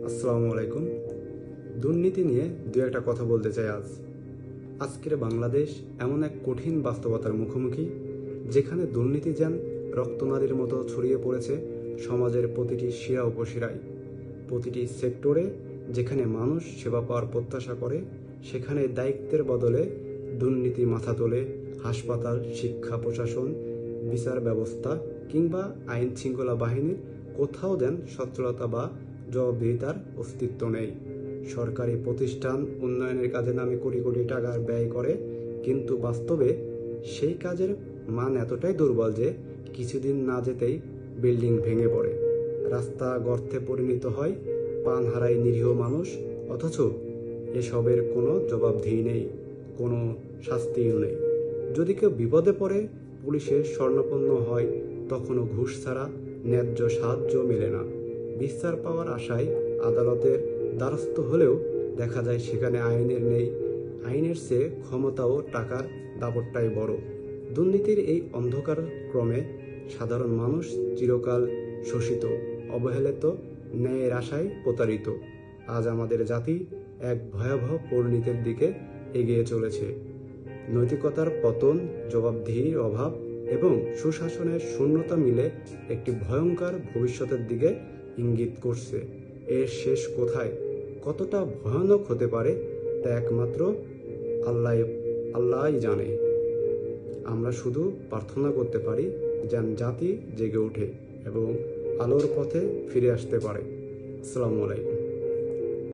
আসসালামু আলাইকুম। দুর্নীতি নিয়ে দু একটা কথা বলতে চাই আজকের বাংলাদেশ এমন এক কঠিন বাস্তবতার মুখোমুখি, যেখানে দুর্নীতি যেন রক্তনালীর মতো ছড়িয়ে পড়েছে সমাজের প্রতিটি শিরা উপশিরায়। প্রতিটি সেক্টরে যেখানে মানুষ সেবা পাওয়ার প্রত্যাশা করে, সেখানে দায়িত্বের বদলে দুর্নীতি মাথা তোলে। হাসপাতাল, শিক্ষা, প্রশাসন, বিচার ব্যবস্থা কিংবা আইন শৃঙ্খলা বাহিনীর কোথাও দেন সচ্ছলতা বা জবাবদিহিতার অস্তিত্ব নেই। সরকারি প্রতিষ্ঠান উন্নয়নের কাজে নামে কোটি কোটি টাকা ব্যয় করে, কিন্তু বাস্তবে সেই কাজের মান এতটাই দুর্বল যে কিছুদিন না যেতেই বিল্ডিং ভেঙে পড়ে, রাস্তা গর্তে পরিণত হয়, প্রাণ হারায় নিরীহ মানুষ। অথচ এসবের কোনো জবাবদিহি নেই, কোনো শাস্তিও নেই। যদি কেউ বিপদে পড়ে পুলিশের শরণাপন্ন হয়, তখনও ঘুষ ছাড়া ন্যায্য সাহায্য মেলে না। বিচার পাওয়ার আশায় আদালতের দ্বারস্থ হলেও দেখা যায় সেখানে আইনের চেয়ে ক্ষমতা ও টাকার দাপটটাই বড়। দুর্নীতির এই অন্ধকার ক্রমে সাধারণ মানুষ চিরকাল শোষিত, অবহেলিত, ন্যায়ের আশায় প্রতারিত। আজ আমাদের জাতি এক ভয়াবহ পরিণতির দিকে এগিয়ে চলেছে। নৈতিকতার পতন, জবাবদিহির অভাব এবং সুশাসনের শূন্যতা মিলে একটি ভয়ঙ্কর ভবিষ্যতের দিকে ইঙ্গিত করছে। এর শেষ কোথায়, কতটা ভয়ানক হতে পারে, তা একমাত্র আল্লাহই জানে। আমরা শুধু প্রার্থনা করতে পারি যেন জাতি জেগে ওঠে এবং আলোর পথে ফিরে আসতে পারে। আসসালামু আলাইকুম।